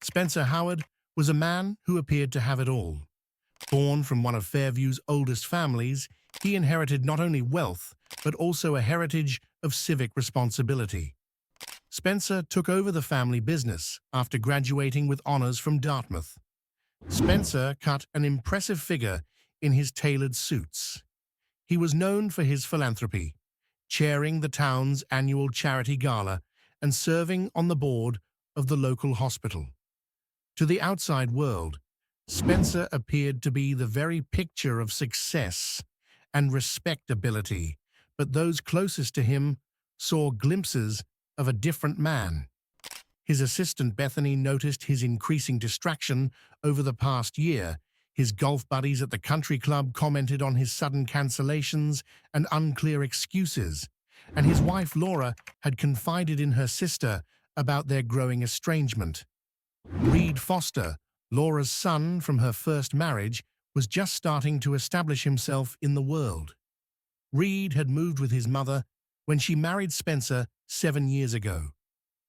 Spencer Howard was a man who appeared to have it all. Born from one of Fairview's oldest families, he inherited not only wealth, but also a heritage of civic responsibility. Spencer took over the family business after graduating with honors from Dartmouth. Spencer cut an impressive figure in his tailored suits. He was known for his philanthropy, chairing the town's annual charity gala and serving on the board of the local hospital. To the outside world, Spencer appeared to be the very picture of success and respectability, but those closest to him saw glimpses of a different man. His assistant Bethany noticed his increasing distraction over the past year. His golf buddies at the country club commented on his sudden cancellations and unclear excuses, and his wife Laura had confided in her sister about their growing estrangement. Reed Foster, Laura's son from her first marriage, was just starting to establish himself in the world. Reed had moved with his mother when she married Spencer 7 years ago.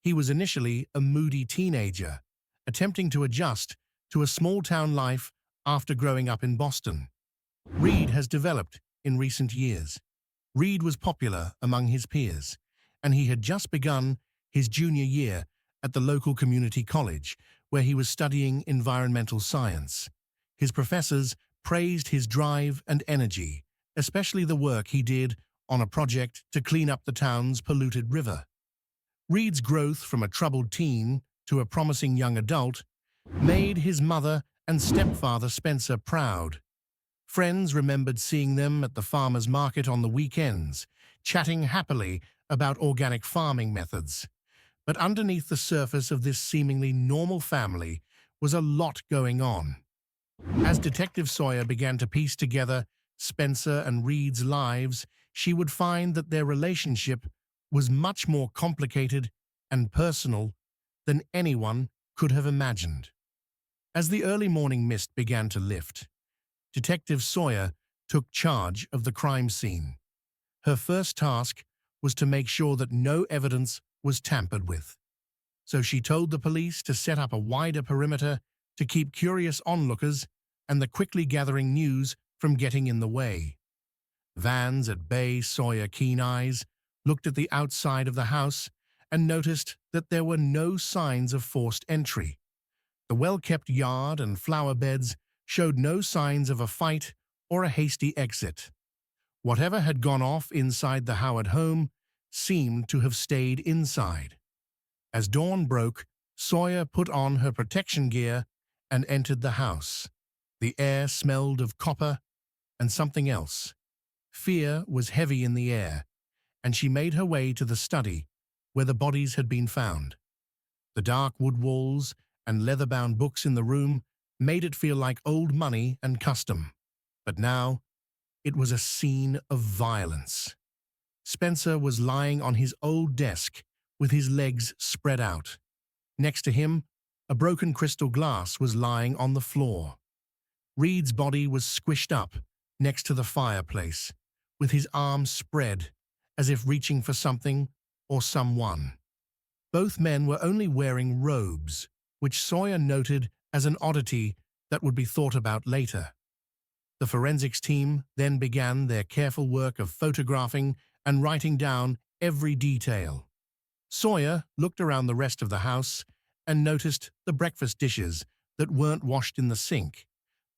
He was initially a moody teenager, attempting to adjust to a small-town life after growing up in Boston. Reed has developed in recent years. Reed was popular among his peers, and he had just begun his junior year at the local community college, where he was studying environmental science. His professors praised his drive and energy, especially the work he did on a project to clean up the town's polluted river. Reed's growth from a troubled teen to a promising young adult made his mother and stepfather Spencer proud. Friends remembered seeing them at the farmers' market on the weekends, chatting happily about organic farming methods. But underneath the surface of this seemingly normal family was a lot going on. As Detective Sawyer began to piece together Spencer and Reed's lives, she would find that their relationship was much more complicated and personal than anyone could have imagined. As the early morning mist began to lift, Detective Sawyer took charge of the crime scene. Her first task was to make sure that no evidence was tampered with. So she told the police to set up a wider perimeter to keep curious onlookers and the quickly gathering news from getting in the way. Vans at bay Sawyer keen eyes looked at the outside of the house and noticed that there were no signs of forced entry. The well-kept yard and flower beds showed no signs of a fight or a hasty exit. Whatever had gone off inside the Howard home seemed to have stayed inside. As dawn broke, Sawyer put on her protection gear and entered the house. The air smelled of copper and something else. Fear was heavy in the air, and she made her way to the study where the bodies had been found. The dark wood walls and leather-bound books in the room made it feel like old money and custom. But now, it was a scene of violence. Spencer was lying on his old desk with his legs spread out. Next to him, a broken crystal glass was lying on the floor. Reed's body was squished up next to the fireplace, with his arms spread as if reaching for something or someone. Both men were only wearing robes, which Sawyer noted as an oddity that would be thought about later. The forensics team then began their careful work of photographing and writing down every detail. Sawyer looked around the rest of the house and noticed the breakfast dishes that weren't washed in the sink,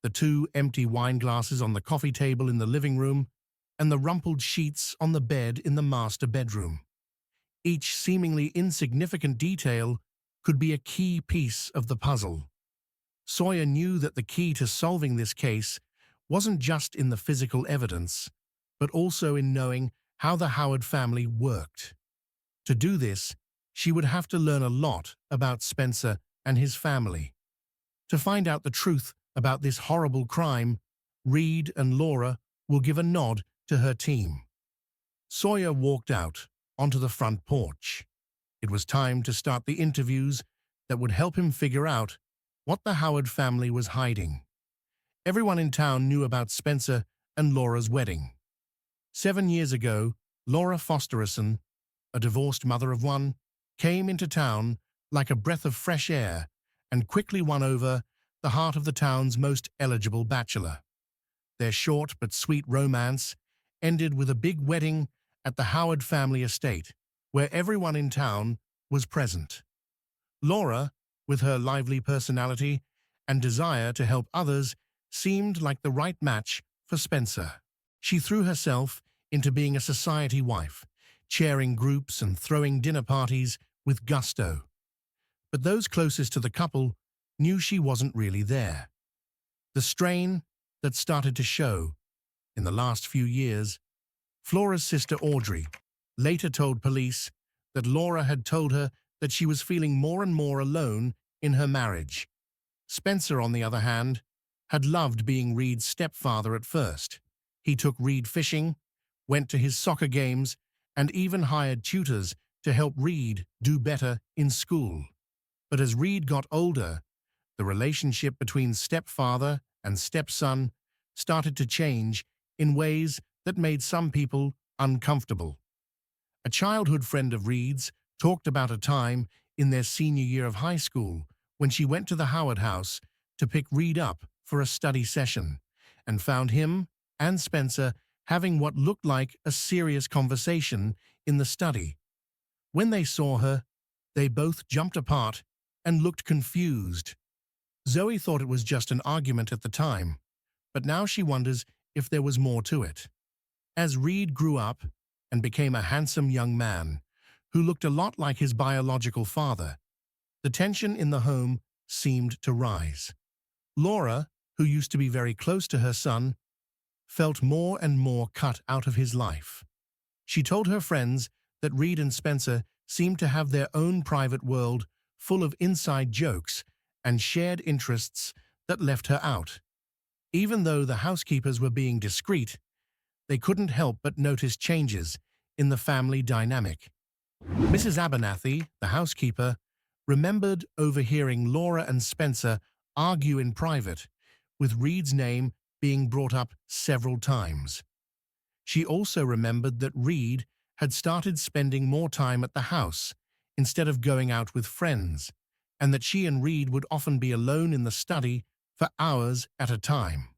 the 2 empty wine glasses on the coffee table in the living room, and the rumpled sheets on the bed in the master bedroom. Each seemingly insignificant detail could be a key piece of the puzzle. Sawyer knew that the key to solving this case wasn't just in the physical evidence, but also in knowing how the Howard family worked. To do this, she would have to learn a lot about Spencer and his family. To find out the truth about this horrible crime, Reed and Laura will give a nod to her team. Sawyer walked out onto the front porch. It was time to start the interviews that would help him figure out what the Howard family was hiding. Everyone in town knew about Spencer and Laura's wedding. 7 years ago, Laura Fosterson, a divorced mother of one, came into town like a breath of fresh air and quickly won over the heart of the town's most eligible bachelor. Their short but sweet romance ended with a big wedding at the Howard family estate, where everyone in town was present. Laura, with her lively personality and desire to help others, seemed like the right match for Spencer. She threw herself into being a society wife, chairing groups and throwing dinner parties with gusto. But those closest to the couple knew she wasn't really there. The strain that started to show in the last few years. Flora's sister Audrey later told police that Laura had told her that she was feeling more and more alone in her marriage. Spencer, on the other hand, had loved being Reed's stepfather at first. He took Reed fishing, went to his soccer games, and even hired tutors to help Reed do better in school. But as Reed got older, the relationship between stepfather and stepson started to change in ways that made some people uncomfortable. A childhood friend of Reed's talked about a time in their senior year of high school when she went to the Howard house to pick Reed up for a study session and found him and Spencer having what looked like a serious conversation in the study. When they saw her, they both jumped apart and looked confused. Zoe thought it was just an argument at the time, but now she wonders if there was more to it. As Reed grew up and became a handsome young man who looked a lot like his biological father, the tension in the home seemed to rise. Laura, who used to be very close to her son, felt more and more cut out of his life. She told her friends that Reed and Spencer seemed to have their own private world full of inside jokes and shared interests that left her out. Even though the housekeepers were being discreet, they couldn't help but notice changes in the family dynamic. Mrs. Abernathy, the housekeeper, remembered overhearing Laura and Spencer argue in private, with Reed's name being brought up several times. She also remembered that Reed had started spending more time at the house instead of going out with friends, and that she and Reed would often be alone in the study for hours at a time.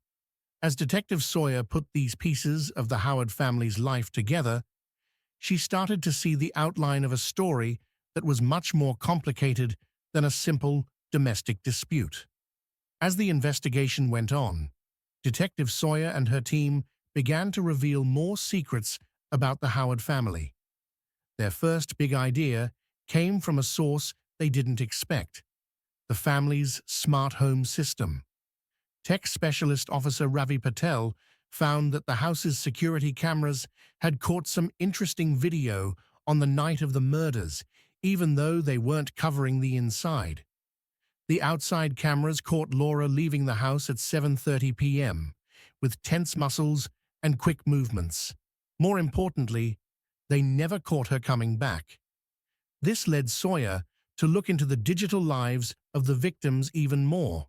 As Detective Sawyer put these pieces of the Howard family's life together, she started to see the outline of a story that was much more complicated than a simple domestic dispute. As the investigation went on, Detective Sawyer and her team began to reveal more secrets about the Howard family. Their first big idea came from a source they didn't expect: the family's smart home system. Tech Specialist Officer Ravi Patel found that the house's security cameras had caught some interesting video on the night of the murders, even though they weren't covering the inside. The outside cameras caught Laura leaving the house at 7:30 p.m., with tense muscles and quick movements. More importantly, they never caught her coming back. This led Sawyer to look into the digital lives of the victims even more.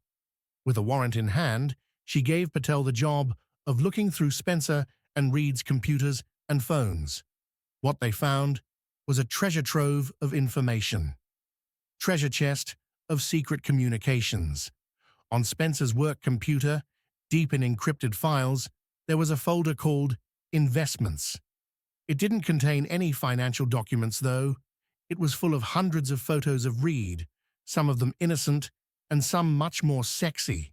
With a warrant in hand, she gave Patel the job of looking through Spencer and Reed's computers and phones. What they found was a treasure trove of information. Treasure chest of secret communications. On Spencer's work computer, deep in encrypted files, there was a folder called Investments. It didn't contain any financial documents, though. It was full of hundreds of photos of Reed, some of them innocent and some much more sexy.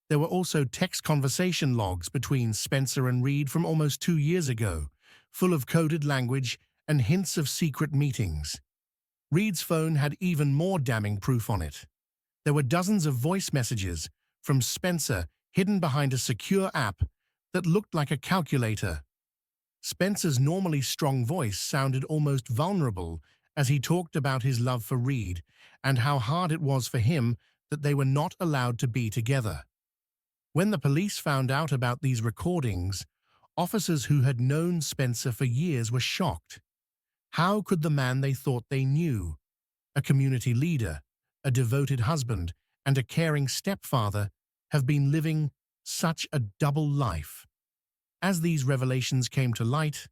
There were also text conversation logs between Spencer and Reed from almost 2 years ago, full of coded language and hints of secret meetings. Reed's phone had even more damning proof on it. There were dozens of voice messages from Spencer hidden behind a secure app that looked like a calculator. Spencer's normally strong voice sounded almost vulnerable as he talked about his love for Reed and how hard it was for him that they were not allowed to be together. When the police found out about these recordings, officers who had known Spencer for years were shocked. How could the man they thought they knew, a community leader, a devoted husband, and a caring stepfather, have been living such a double life? As these revelations came to light,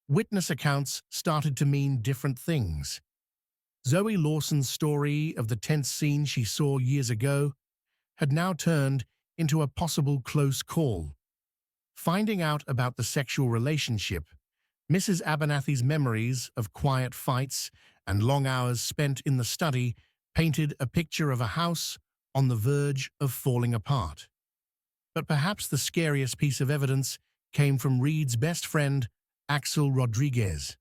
witness accounts started to mean different things. Zoe Lawson's story of the tense scene she saw years ago had now turned into a possible close call. Finding out about the sexual relationship, Mrs. Abernathy's memories of quiet fights and long hours spent in the study painted a picture of a house on the verge of falling apart. But perhaps the scariest piece of evidence came from Reed's best friend, Axel Rodriguez.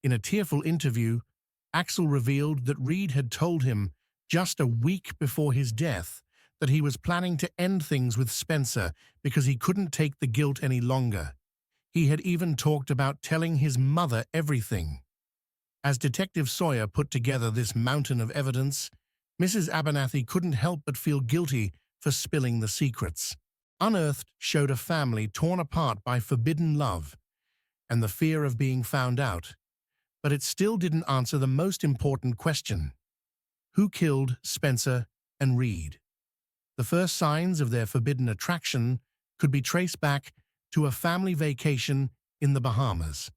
In a tearful interview, Axel revealed that Reed had told him just a week before his death that he was planning to end things with Spencer because he couldn't take the guilt any longer. He had even talked about telling his mother everything. As Detective Sawyer put together this mountain of evidence, Mrs. Abernathy couldn't help but feel guilty for spilling the secrets. Unearthed showed a family torn apart by forbidden love and the fear of being found out, but it still didn't answer the most important question: who killed Spencer and Reed? The first signs of their forbidden attraction could be traced back to a family vacation in the Bahamas.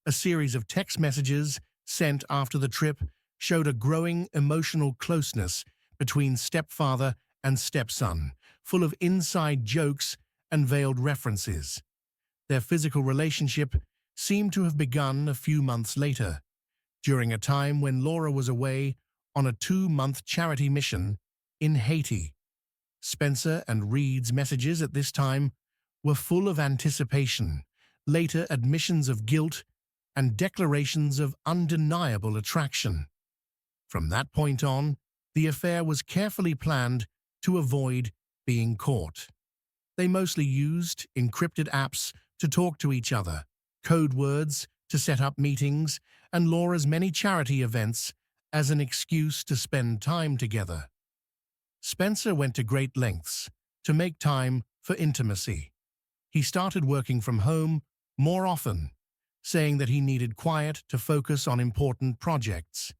A series of text messages sent after the trip showed a growing emotional closeness between stepfather and stepson, full of inside jokes and veiled references. Their physical relationship seemed to have begun a few months later, during a time when Laura was away on a 2-month charity mission in Haiti. Spencer and Reed's messages at this time were full of anticipation, later admissions of guilt, and declarations of undeniable attraction. From that point on, the affair was carefully planned to avoid being caught. They mostly used encrypted apps to talk to each other, code words to set up meetings, and Laura's many charity events as an excuse to spend time together. Spencer went to great lengths to make time for intimacy. He started working from home more often, saying that he needed quiet to focus on important projects.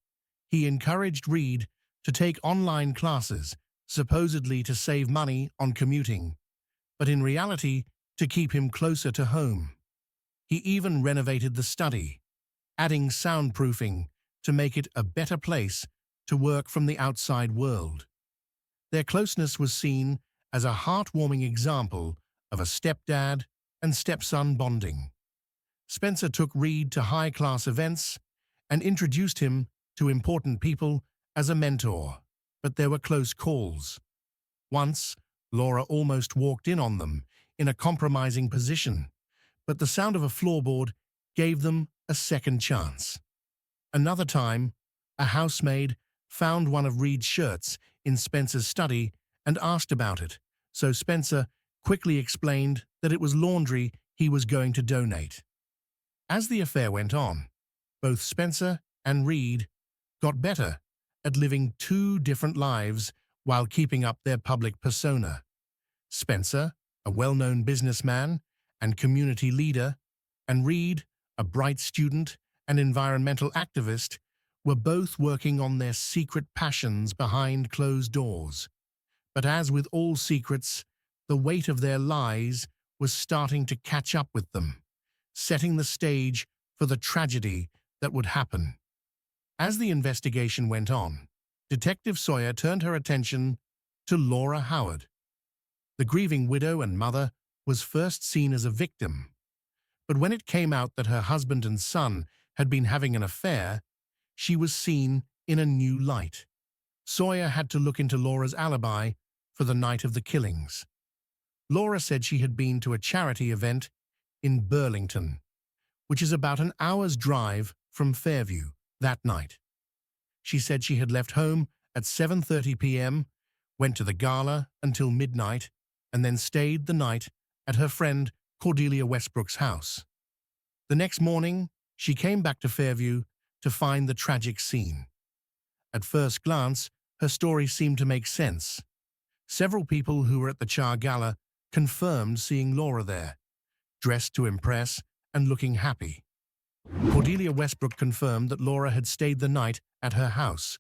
He encouraged Reed to take online classes, supposedly to save money on commuting, but in reality to keep him closer to home. He even renovated the study, adding soundproofing to make it a better place to work from the outside world. Their closeness was seen as a heartwarming example of a stepdad and stepson bonding. Spencer took Reed to high-class events and introduced him to important people as a mentor, but there were close calls. Once, Laura almost walked in on them in a compromising position, but the sound of a floorboard gave them a second chance. Another time, a housemaid found one of Reed's shirts in Spencer's study and asked about it, so Spencer quickly explained that it was laundry he was going to donate. As the affair went on, both Spencer and Reed got better at living two different lives while keeping up their public persona. Spencer, a well-known businessman and community leader, and Reed, a bright student and environmental activist, were both working on their secret passions behind closed doors. But as with all secrets, the weight of their lies was starting to catch up with them, setting the stage for the tragedy that would happen. As the investigation went on, Detective Sawyer turned her attention to Laura Howard. The grieving widow and mother was first seen as a victim, but when it came out that her husband and son had been having an affair, she was seen in a new light. Sawyer had to look into Laura's alibi for the night of the killings. Laura said she had been to a charity event in Burlington, which is about an hour's drive from Fairview, that night. She said she had left home at 7:30 p.m., went to the gala until midnight, and then stayed the night at her friend Cordelia Westbrook's house. The next morning, she came back to Fairview to find the tragic scene. At first glance, her story seemed to make sense. Several people who were at the Char Gala confirmed seeing Laura there, dressed to impress and looking happy. Cordelia Westbrook confirmed that Laura had stayed the night at her house,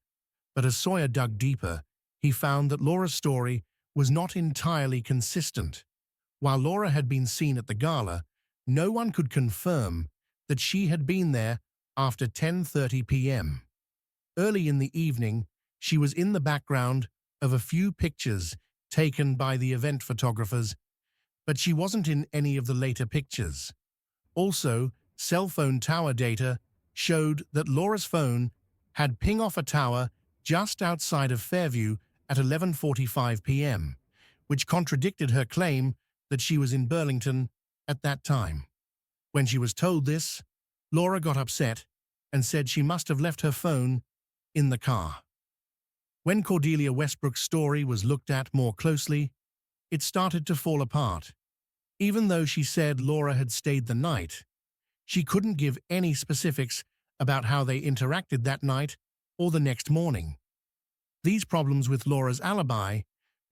but as Sawyer dug deeper, he found that Laura's story was not entirely consistent. While Laura had been seen at the gala, no one could confirm that she had been there after 10:30 p.m. Early in the evening, she was in the background of a few pictures taken by the event photographers, but she wasn't in any of the later pictures. Also, cell phone tower data showed that Laura's phone had ping off a tower just outside of Fairview at 11:45 p.m., which contradicted her claim that she was in Burlington at that time. When she was told this, Laura got upset and said she must have left her phone in the car. When Cordelia Westbrook's story was looked at more closely, it started to fall apart. Even though she said Laura had stayed the night, she couldn't give any specifics about how they interacted that night or the next morning. These problems with Laura's alibi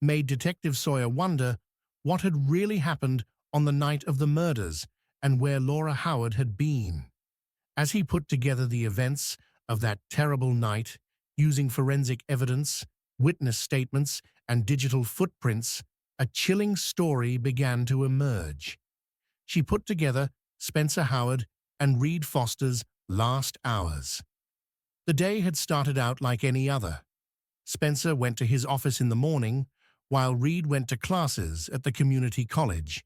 made Detective Sawyer wonder what had really happened on the night of the murders and where Laura Howard had been. As he put together the events of that terrible night, using forensic evidence, witness statements, and digital footprints, a chilling story began to emerge. She put together Spencer Howard and Reed Foster's last hours. The day had started out like any other. Spencer went to his office in the morning, while Reed went to classes at the community college.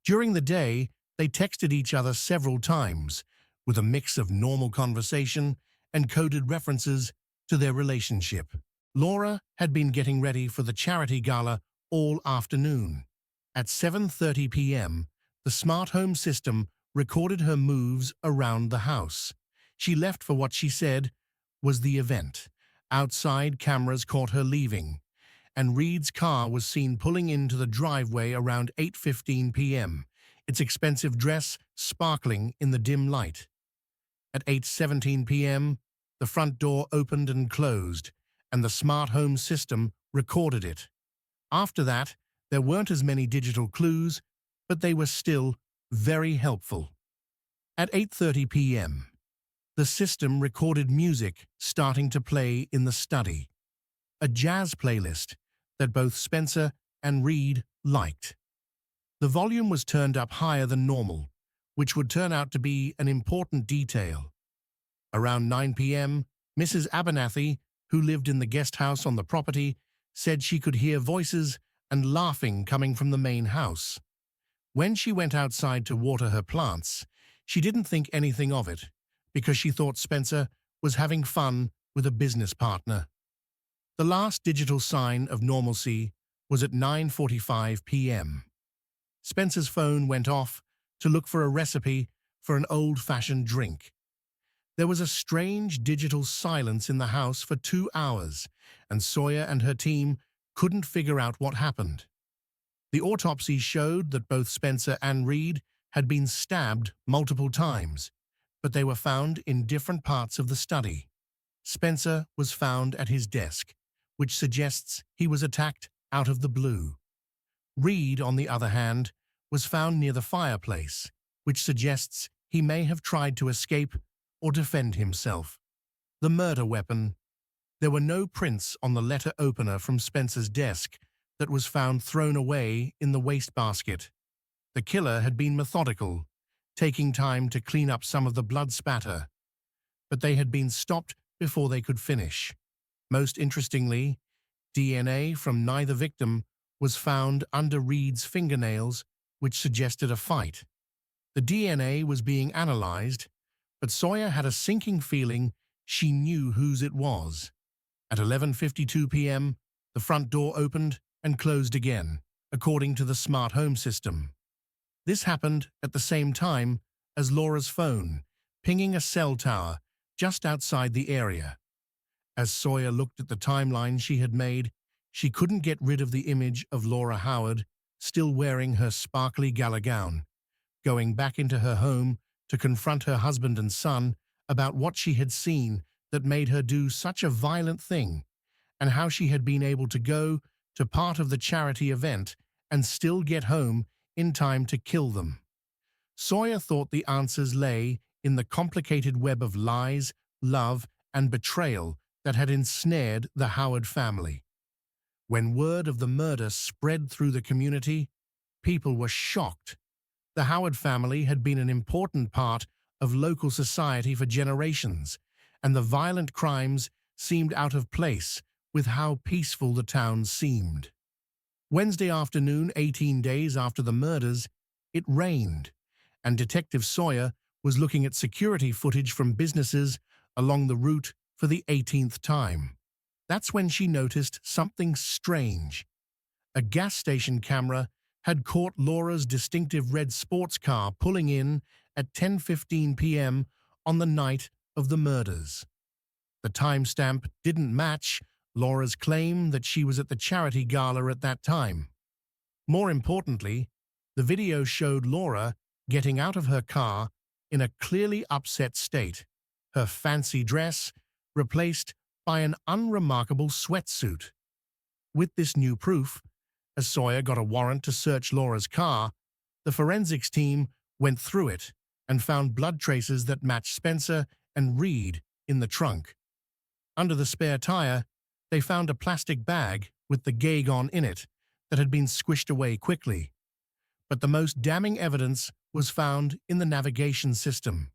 During the day, they texted each other several times, with a mix of normal conversation and coded references to their relationship. Laura had been getting ready for the charity gala all afternoon. At 7:30 p.m., the smart home system recorded her moves around the house. She left for what she said was the event. Outside, cameras caught her leaving, and Reed's car was seen pulling into the driveway around 8:15 p.m., its expensive dress sparkling in the dim light. At 8:17 p.m., the front door opened and closed, and the smart home system recorded it. After that, there weren't as many digital clues, but they were still very helpful. At 8:30 p.m., the system recorded music starting to play in the study, a jazz playlist that both Spencer and Reed liked. The volume was turned up higher than normal, which would turn out to be an important detail. Around 9 p.m., Mrs. Abernathy, who lived in the guest house on the property, said she could hear voices and laughing coming from the main house. When she went outside to water her plants, she didn't think anything of it, because she thought Spencer was having fun with a business partner. The last digital sign of normalcy was at 9:45 p.m. Spencer's phone went off to look for a recipe for an old-fashioned drink. There was a strange digital silence in the house for 2 hours, and Sawyer and her team couldn't figure out what happened. The autopsy showed that both Spencer and Reed had been stabbed multiple times, but they were found in different parts of the study. Spencer was found at his desk, which suggests he was attacked out of the blue. Reed, on the other hand, was found near the fireplace, which suggests he may have tried to escape or defend himself. The murder weapon. There were no prints on the letter opener from Spencer's desk that was found thrown away in the wastebasket. The killer had been methodical, taking time to clean up some of the blood spatter, but they had been stopped before they could finish. Most interestingly, DNA from neither victim was found under Reed's fingernails, which suggested a fight. The DNA was being analyzed, but Sawyer had a sinking feeling she knew whose it was. At 11:52 p.m., the front door opened and closed again, according to the smart home system. This happened at the same time as Laura's phone, pinging a cell tower just outside the area. As Sawyer looked at the timeline she had made, she couldn't get rid of the image of Laura Howard, still wearing her sparkly gala gown, going back into her home to confront her husband and son about what she had seen that made her do such a violent thing, and how she had been able to go to part of the charity event and still get home in time to kill them. Sawyer thought the answers lay in the complicated web of lies, love, and betrayal that had ensnared the Howard family. When word of the murder spread through the community, people were shocked. The Howard family had been an important part of local society for generations, and the violent crimes seemed out of place with how peaceful the town seemed. Wednesday afternoon, 18 days after the murders, it rained, and Detective Sawyer was looking at security footage from businesses along the route for the 18th time. That's when she noticed something strange. A gas station camera had caught Laura's distinctive red sports car pulling in at 10:15 p.m. on the night of the murders. The timestamp didn't match Laura's claim that she was at the charity gala at that time. More importantly, the video showed Laura getting out of her car in a clearly upset state, her fancy dress replaced by an unremarkable sweatsuit. With this new proof, as Sawyer got a warrant to search Laura's car, the forensics team went through it and found blood traces that matched Spencer and Reed in the trunk. Under the spare tire, they found a plastic bag with the Gagon in it that had been squished away quickly. But the most damning evidence was found in the navigation system.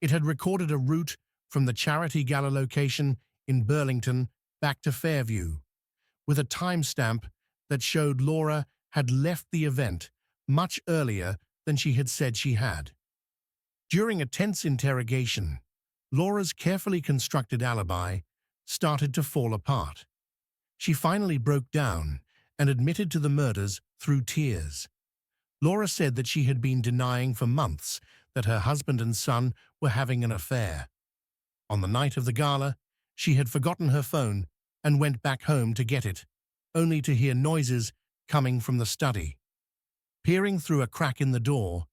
It had recorded a route from the charity gala location in Burlington back to Fairview, with a timestamp that showed Laura had left the event much earlier than she had said she had. During a tense interrogation, Laura's carefully constructed alibi started to fall apart. She finally broke down and admitted to the murders through tears. Laura said that she had been denying for months that her husband and son were having an affair. On the night of the gala, she had forgotten her phone and went back home to get it, only to hear noises coming from the study. Peering through a crack in the door,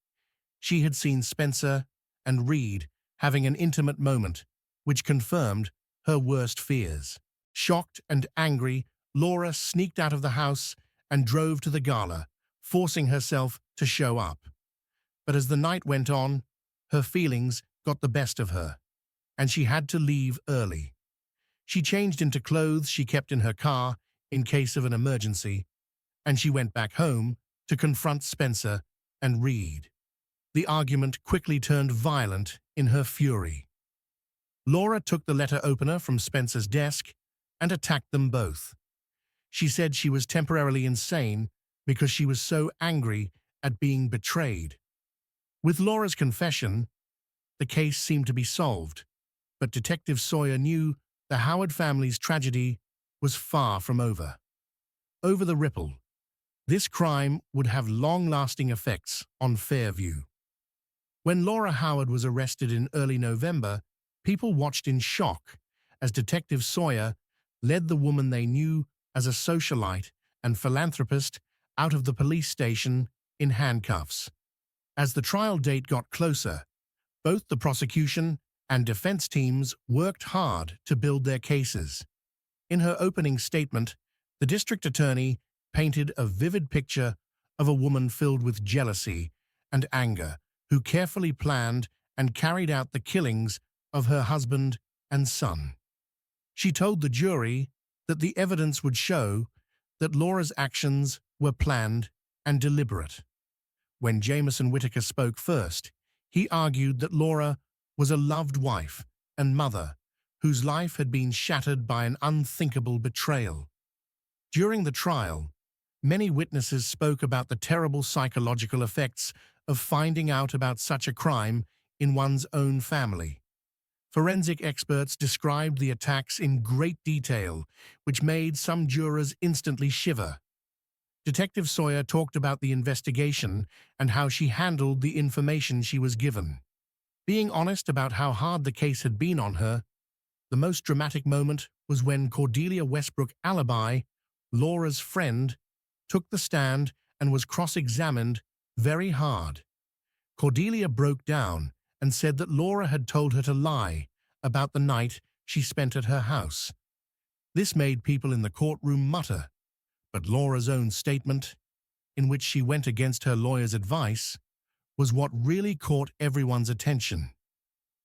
she had seen Spencer and Reed having an intimate moment, which confirmed her worst fears. Shocked and angry, Laura sneaked out of the house and drove to the gala, forcing herself to show up. But as the night went on, her feelings got the best of her, and she had to leave early. She changed into clothes she kept in her car in case of an emergency, and she went back home to confront Spencer and Reed. The argument quickly turned violent in her fury. Laura took the letter opener from Spencer's desk and attacked them both. She said she was temporarily insane because she was so angry at being betrayed. With Laura's confession, the case seemed to be solved, but Detective Sawyer knew the Howard family's tragedy was far from over. Over the ripple, this crime would have long-lasting effects on Fairview. When Laura Howard was arrested in early November, people watched in shock as Detective Sawyer led the woman they knew as a socialite and philanthropist out of the police station in handcuffs. As the trial date got closer, both the prosecution and defense teams worked hard to build their cases. In her opening statement, the district attorney painted a vivid picture of a woman filled with jealousy and anger who carefully planned and carried out the killings of her husband and son. She told the jury that the evidence would show that Laura's actions were planned and deliberate. When Jameson Whitaker spoke first, he argued that Laura was a loved wife and mother whose life had been shattered by an unthinkable betrayal. During the trial, many witnesses spoke about the terrible psychological effects of finding out about such a crime in one's own family. Forensic experts described the attacks in great detail, which made some jurors instantly shiver. Detective Sawyer talked about the investigation and how she handled the information she was given. Being honest about how hard the case had been on her, the most dramatic moment was when Cordelia Westbrook Alibi, Laura's friend, took the stand and was cross-examined very hard. Cordelia broke down and said that Laura had told her to lie about the night she spent at her house. This made people in the courtroom mutter, but Laura's own statement, in which she went against her lawyer's advice, was what really caught everyone's attention.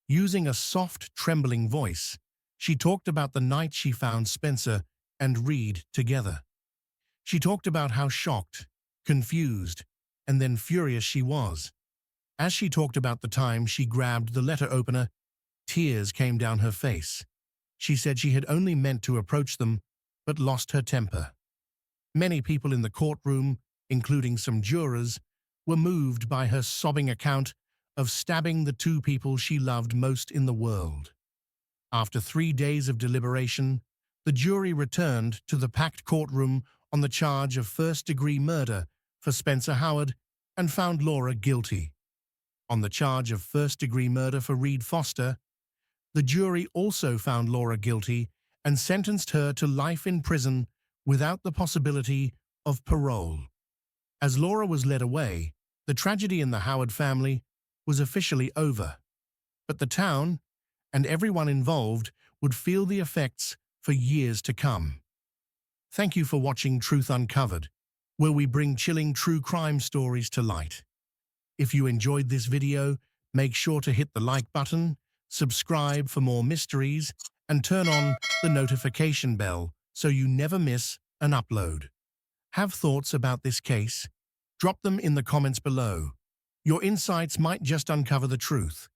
Using a soft, trembling voice, she talked about the night she found Spencer and Reed together. She talked about how shocked, confused, and then furious she was. As she talked about the time she grabbed the letter opener, tears came down her face. She said she had only meant to approach them, but lost her temper. Many people in the courtroom, including some jurors, were moved by her sobbing account of stabbing the two people she loved most in the world. After 3 days of deliberation, the jury returned to the packed courtroom on the charge of first-degree murder for Spencer Howard and found Laura guilty. On the charge of first-degree murder for Reed Foster, the jury also found Laura guilty and sentenced her to life in prison without the possibility of parole. As Laura was led away, the tragedy in the Howard family was officially over. But the town and everyone involved would feel the effects for years to come. Thank you for watching Truth Uncovered, where we bring chilling true crime stories to light. If you enjoyed this video, make sure to hit the like button, subscribe for more mysteries, and turn on the notification bell so you never miss an upload. Have thoughts about this case? Drop them in the comments below. Your insights might just uncover the truth.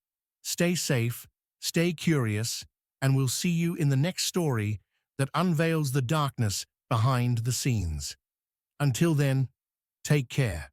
Stay safe, stay curious, and we'll see you in the next story that unveils the darkness behind the scenes. Until then, take care.